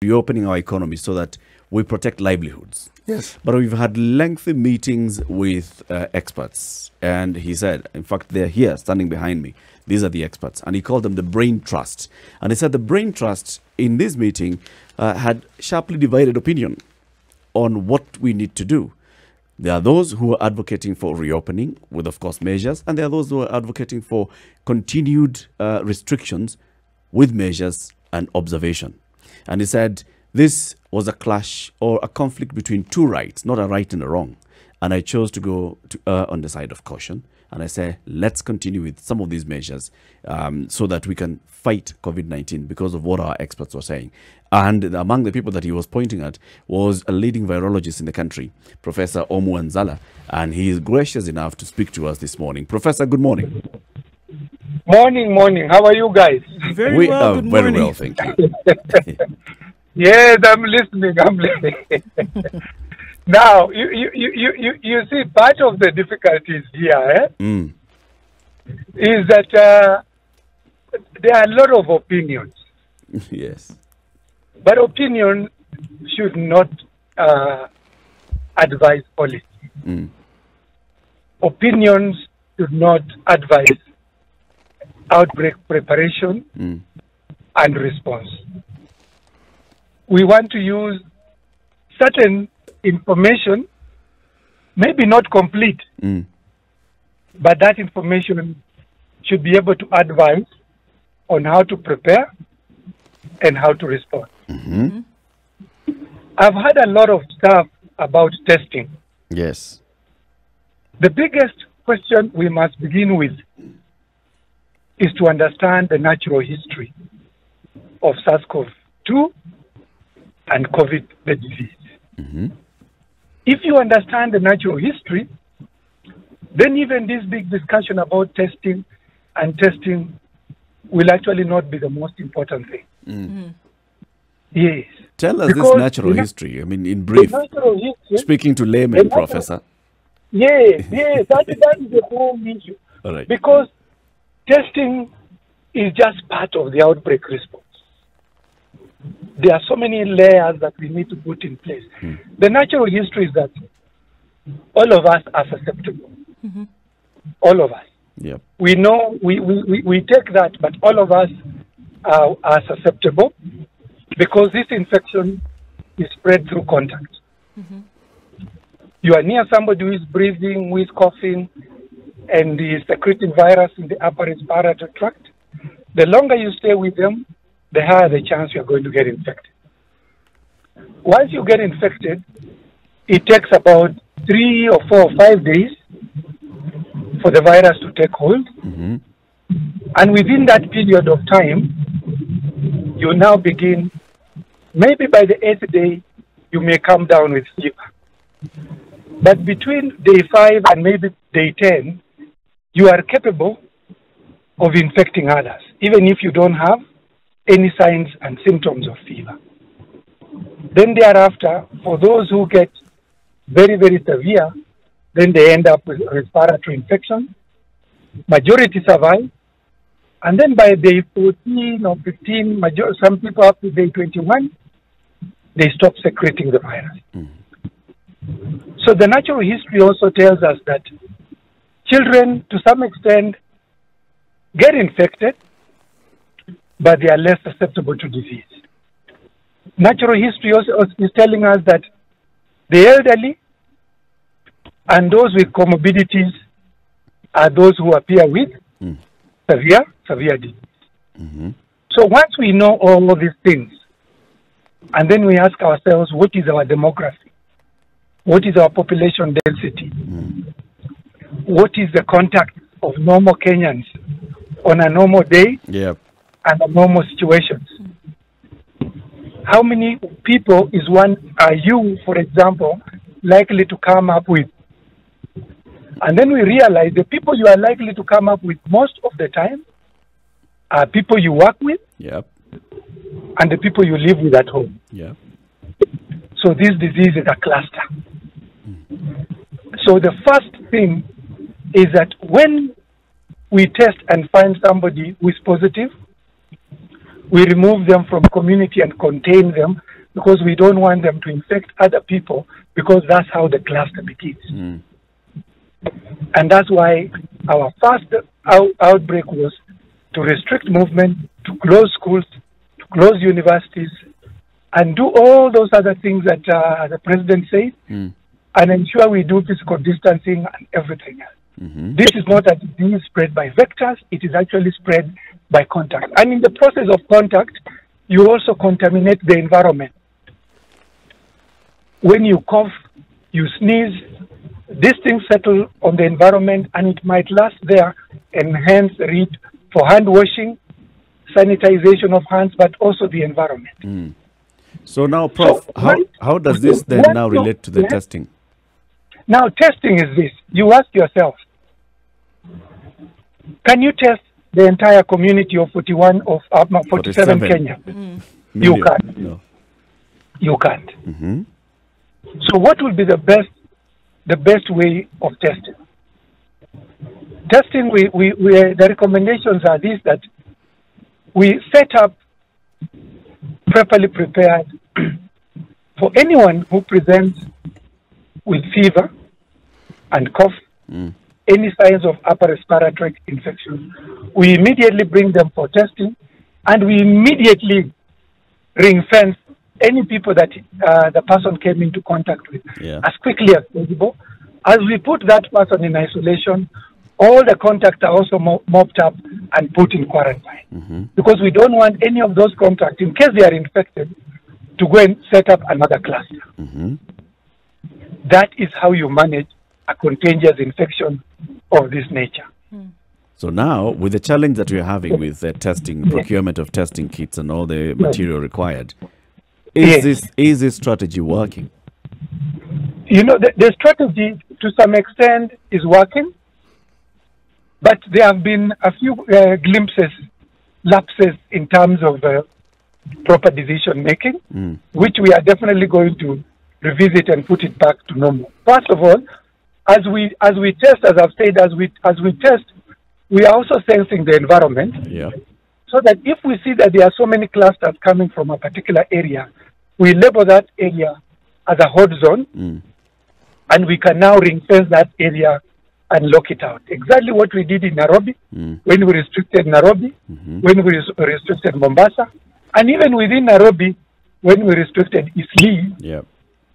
reopening our economy so that we protect livelihoods. Yes. But we've had lengthy meetings with experts. And he said, in fact, they're here standing behind me. These are the experts. And he called them the Brain Trust. And he said the Brain Trust in this meeting had sharply divided opinion on what we need to do. There are those who are advocating for reopening with, of course, measures. And there are those who are advocating for continued restrictions with measures and observation. And he said this was a clash or a conflict between two rights, not a right and a wrong. And I chose to go on the side of caution. And I say, let's continue with some of these measures so that we can fight COVID-19 because of what our experts were saying. And among the people that he was pointing at was a leading virologist in the country, Professor Omu Anzala. And he is gracious enough to speak to us this morning. Professor, good morning. Morning. How are you guys? Very well, thank you. Yes, I'm listening. Now, you see, part of the difficulties here is that there are a lot of opinions. Yes. But opinion should not advise policy. Opinions should not advise outbreak preparation and response. We want to use certain information, maybe not complete, but that information should be able to advise on how to prepare and how to respond. I've had a lot of stuff about testing. Yes. The biggest question we must begin with is to understand the natural history of SARS-CoV-2 and COVID, the disease. If you understand the natural history, then even this big discussion about testing will actually not be the most important thing. Yes. Tell us this natural history. I mean, in brief, history, speaking to laymen, Professor. Yes, that is the whole issue. All right. Because testing is just part of the outbreak response. There are so many layers that we need to put in place. The natural history is that all of us are susceptible. All of us. Yep. We know, we take that, but all of us are susceptible because this infection is spread through contact. You are near somebody who is breathing, who is coughing, and is secreting virus in the upper respiratory tract. The longer you stay with them, the higher the chance you are going to get infected. Once you get infected, it takes about 3 or 4 or 5 days for the virus to take hold. And within that period of time, you now begin, maybe by the 8th day, you may come down with fever. But between day 5 and maybe day 10, you are capable of infecting others, even if you don't have any signs and symptoms of fever. Then thereafter, for those who get very, very severe, then they end up with respiratory infection. Majority survive. And then by day 14 or 15, some people up to day 21, they stop secreting the virus. So the natural history also tells us that children, to some extent, get infected, but they are less susceptible to disease. Natural history also is telling us that the elderly and those with comorbidities are those who appear with severe disease. So once we know all of these things, and then we ask ourselves, what is our demography? What is our population density? What is the contact of normal Kenyans on a normal day and a normal situations? How many people are you, for example, likely to come up with? And then we realize the people you are likely to come up with most of the time are people you work with and the people you live with at home. So this disease is a cluster. So the first thing is that when we test and find somebody who is positive, We remove them from community and contain them because we don't want them to infect other people, because that's how the cluster begins. And that's why our first outbreak was to restrict movement, to close schools, to close universities, and do all those other things that the president said, and ensure we do physical distancing and everything else. This is not a disease spread by vectors, it is actually spread by contact. And in the process of contact, you also contaminate the environment. When you cough, you sneeze, these things settle on the environment and it might last there, and hence read for hand washing, sanitization of hands, but also the environment. So now, Prof, how does this then now relate to the testing? Now, testing is this. You ask yourself, can you test the entire community of 47 Kenya? You can't. No. You can't. So what will be the best way of testing? Testing, the recommendations are these, that we set up properly prepared for anyone who presents with fever and cough, any signs of upper respiratory infection. We immediately bring them for testing, and we immediately ring-fence any people that the person came into contact with as quickly as possible. As we put that person in isolation, all the contacts are also mopped up and put in quarantine. Because we don't want any of those contacts, in case they are infected, to go and set up another cluster. That is how you manage a contagious infection of this nature. So now, with the challenge that we're having with testing, procurement of testing kits and all the material required, is this strategy working? You know, the strategy to some extent is working, but there have been a few lapses in terms of proper decision making, which we are definitely going to revisit and put it back to normal. First of all, as we test, as I've said, as we test, we are also sensing the environment. So that if we see that there are so many clusters coming from a particular area, we label that area as a hot zone, and we can now ring-fence that area and lock it out. Exactly what we did in Nairobi, when we restricted Nairobi, when we restricted Mombasa, and even within Nairobi, when we restricted Eastleigh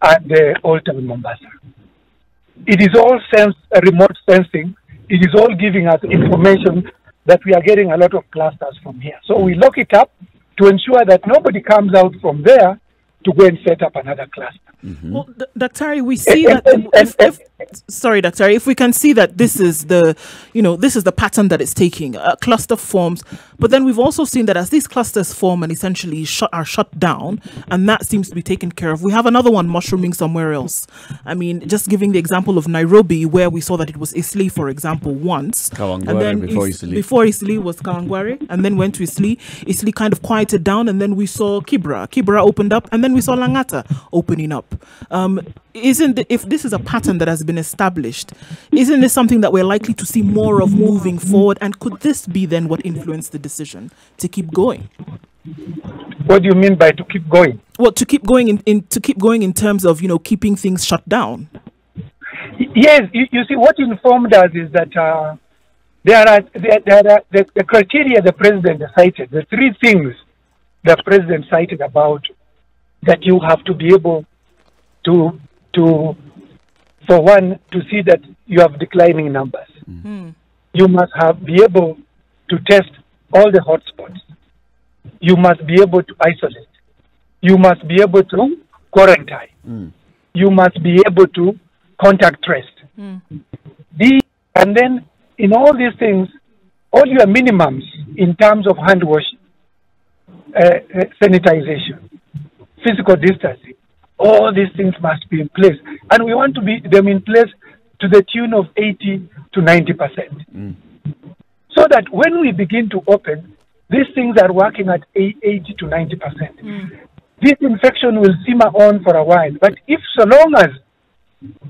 and Old Town Mombasa. It is all remote sensing. It is all giving us information that we are getting a lot of clusters from here. So we lock it up to ensure that nobody comes out from there to go and set up another cluster. Well, Dr. we see that if we can see that this is the pattern that it's taking, cluster forms, but then we've also seen that as these clusters form and essentially are shut down, and that seems to be taken care of, we have another one mushrooming somewhere else. I mean, just giving the example of Nairobi, where we saw that it was Eastleigh, for example, once, and then before Eastleigh was Kawangware, and then went to Eastleigh. Eastleigh kind of quieted down, and then we saw Kibra opened up, and then we saw Langata opening up. If this is a pattern that has been established, isn't this something that we're likely to see more of moving forward? And could this be then what influenced the decision to keep going? What do you mean by to keep going? Well, to keep going in terms of keeping things shut down. Yes, you see, what informed us is that there are the criteria the president cited, the three things the president cited about that you have to be able to for one, to see that you have declining numbers. You must be able to test all the hotspots. You must be able to isolate. You must be able to quarantine. You must be able to contact trace. And then in all these things, all your minimums in terms of hand washing, sanitization, physical distancing, all these things must be in place. And we want to be them in place to the tune of 80 to 90%. So that when we begin to open, these things are working at 80 to 90%. This infection will simmer on for a while. But if so long as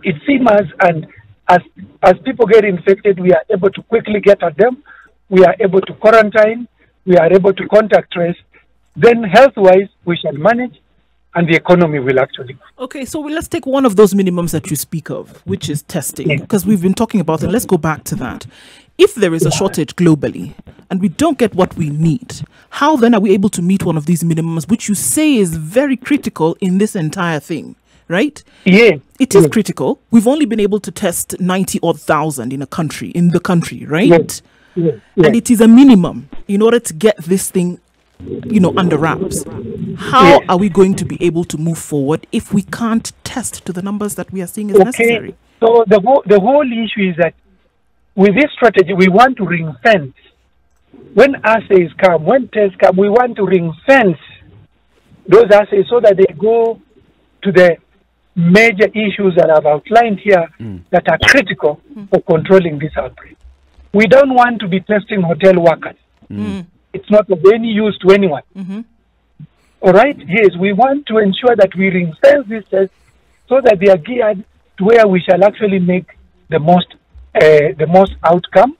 it simmers and as people get infected, we are able to quickly get at them, we are able to quarantine, we are able to contact trace, then health-wise we shall manage, and the economy will actually. Okay, so let's take one of those minimums that you speak of, which is testing, because we've been talking about it. Let's go back to that. If there is a shortage globally and we don't get what we need, how then are we able to meet one of these minimums, which you say is very critical in this entire thing, right? Yeah. It is critical. We've only been able to test 90,000 in the country, right? Yeah. And it is a minimum in order to get this thing, under wraps. How are we going to be able to move forward if we can't test to the numbers that we are seeing is necessary? So the whole issue is that with this strategy, we want to ring fence. When assays come, when tests come, we want to ring fence those assays so that they go to the major issues that I've outlined here that are critical for controlling this outbreak. We don't want to be testing hotel workers. It's not of any use to anyone. All right? Yes, we want to ensure that we ring fence these tests so that they are geared to where we shall actually make the most outcome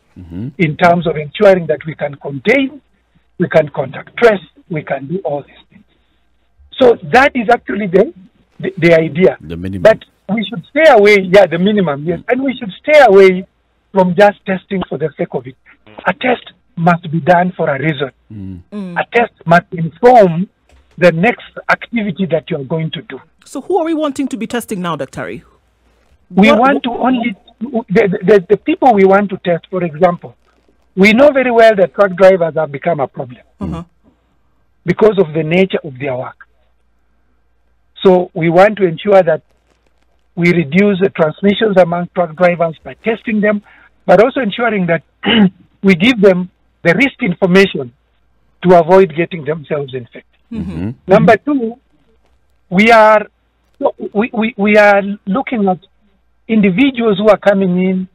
in terms of ensuring that we can contain, we can contact trace, we can do all these things. So that is actually the idea. The minimum. But we should stay away, the minimum, yes. And we should stay away from just testing for the sake of it. A test must be done for a reason. A test must inform the next activity that you are going to do. So who are we wanting to be testing now, Dr. We want to only, the people we want to test, for example, we know very well that truck drivers have become a problem because of the nature of their work. So we want to ensure that we reduce the transmissions among truck drivers by testing them, but also ensuring that we give them the risk information to avoid getting themselves infected. Number two, we are looking at individuals who are coming in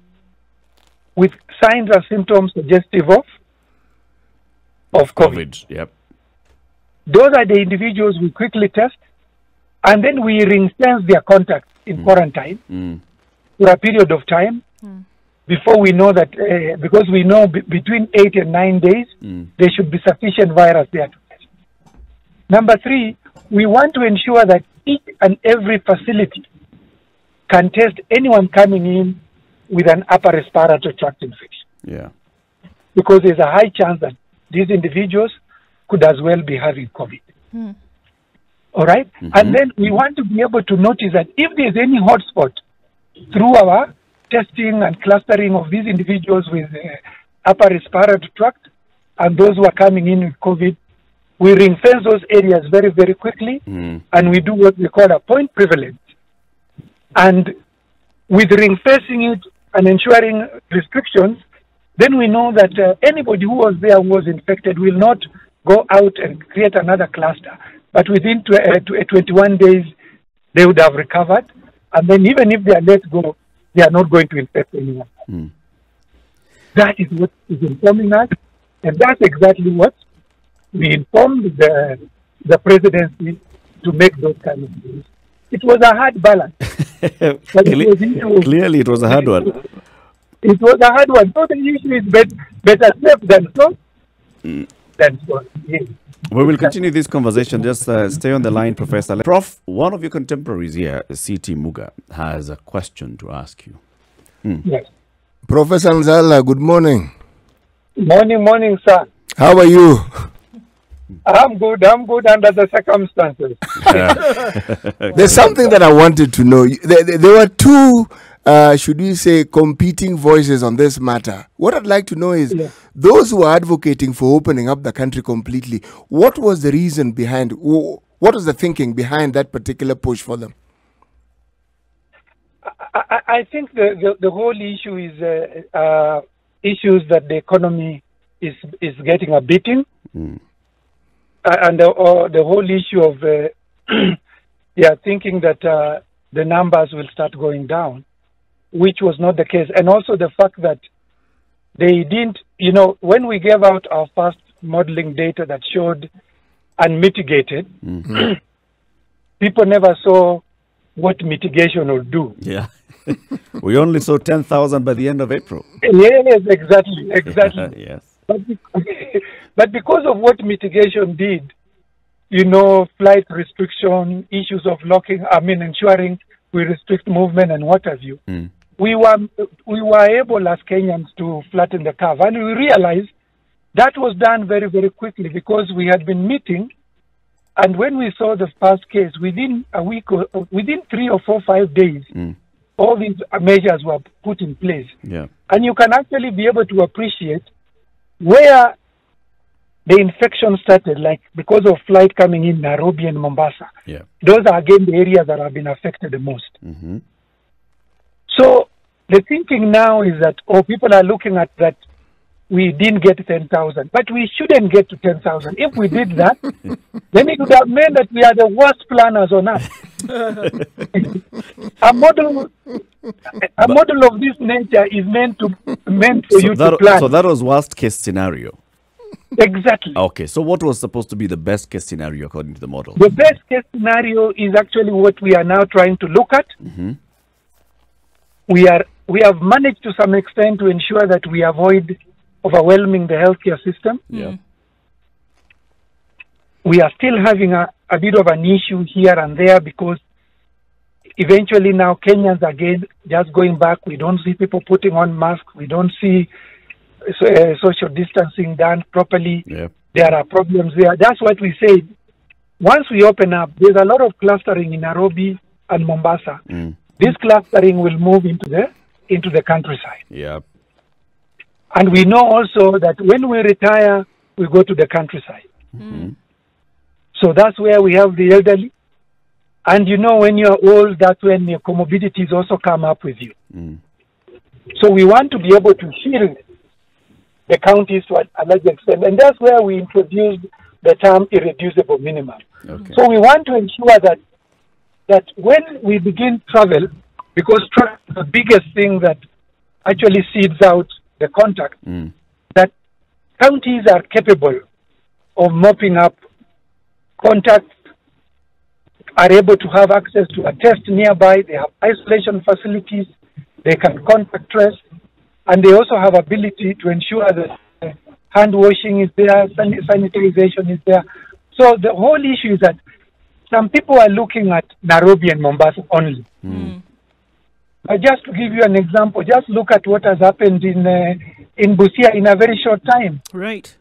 with signs and symptoms suggestive of COVID. Yep. Those are the individuals we quickly test, and then we ring-fence their contacts in quarantine for a period of time before we know that, because we know between 8 and 9 days, there should be sufficient virus there to test. Number three, we want to ensure that each and every facility can test anyone coming in with an upper respiratory tract infection. Yeah. Because there's a high chance that these individuals could as well be having COVID. All right? And then we want to be able to notice that if there's any hotspot through our testing and clustering of these individuals with upper respiratory tract and those who are coming in with COVID, we ring-fence those areas very, very quickly, and we do what we call a point prevalence. And with ring-fencing it and ensuring restrictions, then we know that anybody who was there who was infected will not go out and create another cluster. But within 21 days, they would have recovered. And then even if they are let go, they are not going to infect anyone. That is what is informing us. And that's exactly what we informed the presidency to make those kind of things. It was a hard balance. Clearly, it was a hard one. It was a hard one. So the issue is better safe than sorry. Yes. We will continue this conversation. Just stay on the line, Professor. Prof, one of your contemporaries here, C.T. Muga, has a question to ask you. Yes. Professor Anzala, good morning. Morning, sir. How are you? I'm good under the circumstances. There's something that I wanted to know. There were two, should we say, competing voices on this matter. What I'd like to know is, those who are advocating for opening up the country completely, what was the reason behind, what was the thinking behind that particular push for them? I think the whole issue is issues that the economy is getting a beating. And the whole issue of thinking that the numbers will start going down, which was not the case. And also the fact that they didn't, when we gave out our first modeling data that showed unmitigated, people never saw what mitigation would do. Yeah. We only saw 10,000 by the end of April. Yes, exactly. Yes. But because of what mitigation did, flight restriction, issues of ensuring we restrict movement and what have you. We were able as Kenyans to flatten the curve, and we realized that was done very, very quickly because we had been meeting, and when we saw the first case, within a week, within 3 or 4, 5 days, all these measures were put in place. Yeah. And you can actually be able to appreciate where the infection started, like because of flight coming in Nairobi and Mombasa. Yeah. Those are again the areas that have been affected the most. Mm-hmm. So the thinking now is that, people are looking at that we didn't get 10,000, but we shouldn't get to 10,000. If we did that, then it would have meant that we are the worst planners on earth. a model of this nature is meant for you to plan. So that was worst case scenario. Exactly. Okay, so what was supposed to be the best case scenario according to the model? The best case scenario is actually what we are now trying to look at. Mm-hmm. We have managed to some extent to ensure that we avoid overwhelming the healthcare system. Yeah. We are still having a bit of an issue here and there because eventually now Kenyans again just going back. We don't see people putting on masks. We don't see social distancing done properly. Yeah. There are problems there. That's what we said. Once we open up, there's a lot of clustering in Nairobi and Mombasa. This clustering will move into the countryside. Yeah. And we know also that when we retire, we go to the countryside. Mm-hmm. So that's where we have the elderly. And when you're old, that's when your comorbidities also come up with you. So we want to be able to shield the counties to a large extent. And that's where we introduced the term irreducible minimum. Okay. So we want to ensure that when we begin travel, because travel is the biggest thing that actually seeds out the contact, that counties are capable of mopping up contact, are able to have access to a test nearby. They have isolation facilities. They can contact trace. And they also have ability to ensure that hand washing is there, sanitization is there. So the whole issue is that some people are looking at Nairobi and Mombasa only. But just to give you an example, just look at what has happened in Busia in a very short time. Right.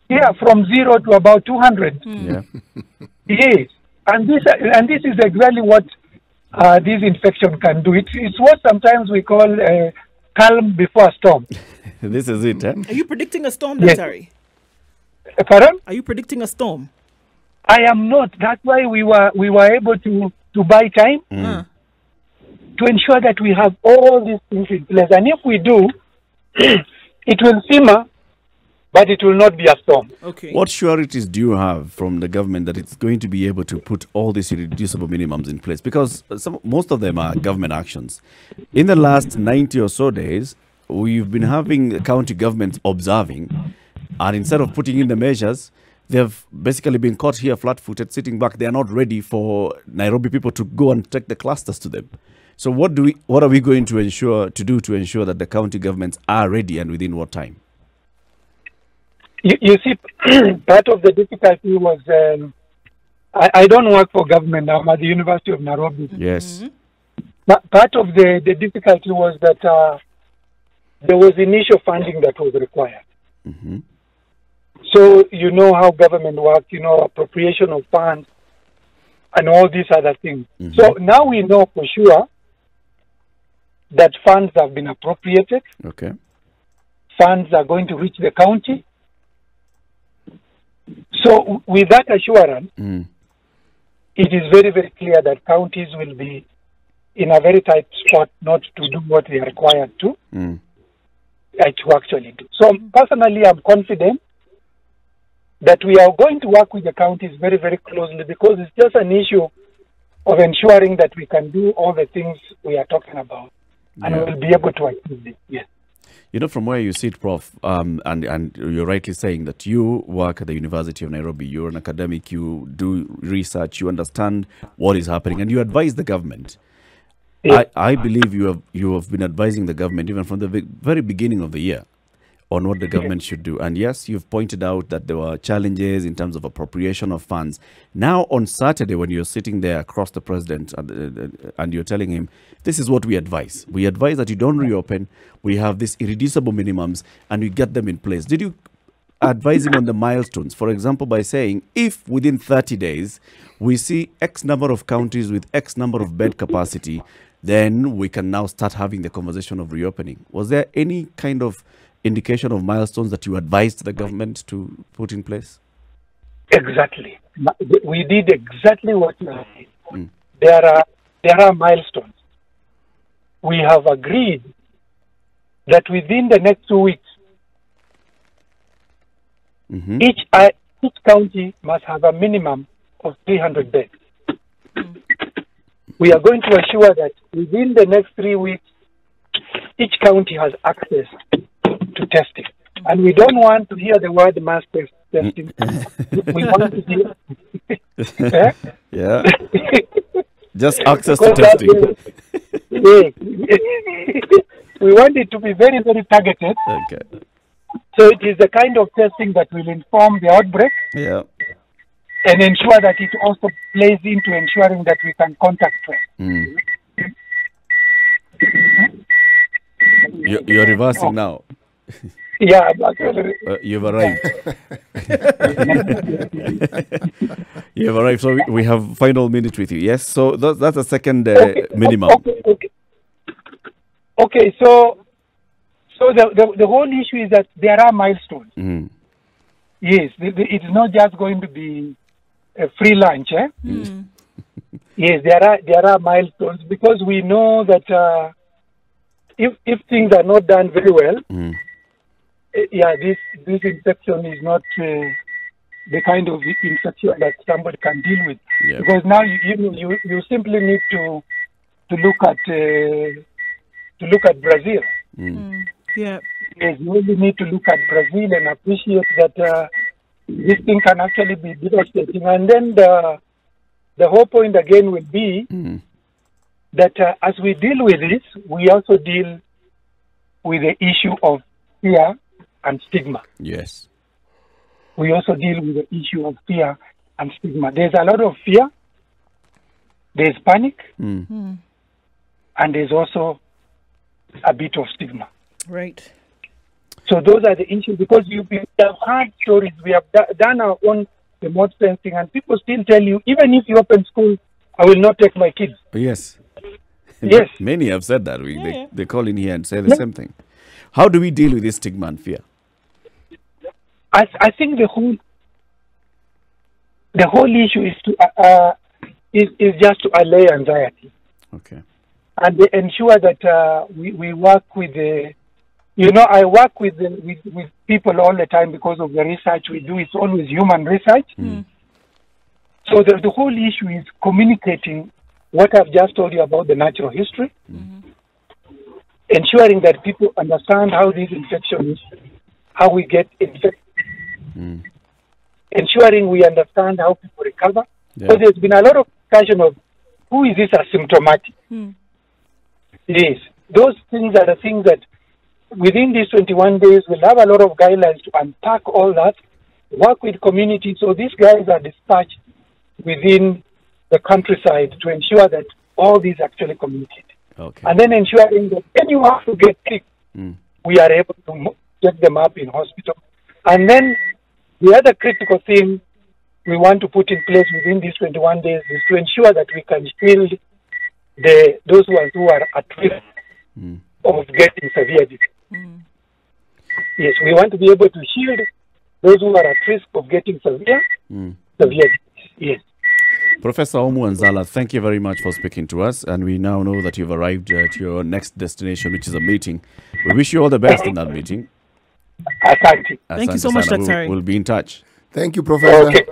Yeah, from 0 to about 200. Yeah. Yes. And this is exactly what this infection can do. It's what sometimes we call calm before a storm. This is it, eh? Are you predicting a storm, Yes. Daktari? Pardon? Are you predicting a storm? I am not. That's why we were able to buy time to ensure that we have all these things in place. And if we do, it will simmer, but it will not be a storm. Okay. What sureties do you have from the government that it's going to be able to put all these irreducible minimums in place? Because most of them are government actions. In the last 90 or so days, we've been having county governments observing, and instead of putting in the measures, they've basically been caught here flat-footed, sitting back. They are not ready for Nairobi people to go and take the clusters to them. So what are we going to ensure that the county governments are ready, and within what time? You see, part of the difficulty was, I don't work for government. I'm at the University of Nairobi. Yes. But part of the difficulty was that there was initial funding that was required. Mm-hmm. So you know how government works, appropriation of funds and all these other things. Mm-hmm. So now we know for sure that funds have been appropriated. Okay. Funds are going to reach the county. So with that assurance, it is very, very clear that counties will be in a very tight spot not to do what they are required to actually do. So personally, I'm confident that we are going to work with the counties very, very closely, because it's just an issue of ensuring that we can do all the things we are talking about, and we'll be able to achieve this. Yes. From where you sit, Prof, and you're rightly saying that you work at the University of Nairobi, you're an academic, you do research, you understand what is happening, and you advise the government. I believe you have been advising the government even from the very beginning of the year on what the government should do. And yes, you've pointed out that there were challenges in terms of appropriation of funds. Now, on Saturday, when you're sitting there across the president and you're telling him, this is what we advise. We advise that you don't reopen. We have these irreducible minimums and we get them in place. Did you advise him on the milestones? For example, by saying, if within 30 days, we see X number of counties with X number of bed capacity, then we can now start having the conversation of reopening. Was there any kind of indication of milestones that you advised the government to put in place? Exactly. We did exactly what you are saying. There are milestones. We have agreed that within the next 2 weeks, each county must have a minimum of 300 beds. We are going to assure that within the next 3 weeks, each county has access to testing. And we don't want to hear the word mass testing. We want to hear... Yeah. Just access to testing. We want it to be very, very targeted. Okay. So it is the kind of testing that will inform the outbreak. Yeah. And ensure that it also plays into ensuring that we can contact trace. You're reversing now. Yeah, you've arrived. You've arrived. So we have final minute with you. Yes. So that's the second minimum. Okay. So the whole issue is that there are milestones. Yes, it's not just going to be a free lunch. Yes, there are milestones, because we know that if things are not done very well, this infection is not the kind of infection that somebody can deal with. Yeah. Because now you simply need to look at Brazil. Yeah. Yes, you really need to look at Brazil and appreciate that this thing can actually be devastating. And then the whole point again will be that as we deal with this, we also deal with the issue of fear and stigma. Yes. We also deal with the issue of fear and stigma. There's a lot of fear, there's panic, and there's also a bit of stigma. Right. So those are the issues, because we have heard stories, we have done our own remote sensing, and people still tell you, even if you open school, I will not take my kids. Yes. Yes. Many have said that. They call in here and say the same thing. How do we deal with this stigma and fear? I think the whole issue is just to allay anxiety. Okay. And they ensure that we work with the... I work with people all the time because of the research we do. It's always human research. So the whole issue is communicating what I've just told you about the natural history, ensuring that people understand how this infection is, how we get infected, ensuring we understand how people recover. Yeah. So there's been a lot of discussion of who is this asymptomatic. Yes, those things are the things that within these 21 days, we'll have a lot of guidelines to unpack all that, work with communities. So these guys are dispatched within the countryside to ensure that all these actually communicate. Okay. And then ensuring that anyone who gets sick, we are able to get them up in hospital. And then the other critical thing we want to put in place within these 21 days is to ensure that we can shield those who are at risk of getting severe disease. Yes, we want to be able to shield those who are at risk of getting severe disease. Yes. Professor Omu Anzala, thank you very much for speaking to us. And we now know that you've arrived at your next destination, which is a meeting. We wish you all the best in that meeting. Asante. Thank you so much, Dr. We'll be in touch. Thank you, Professor. Okay.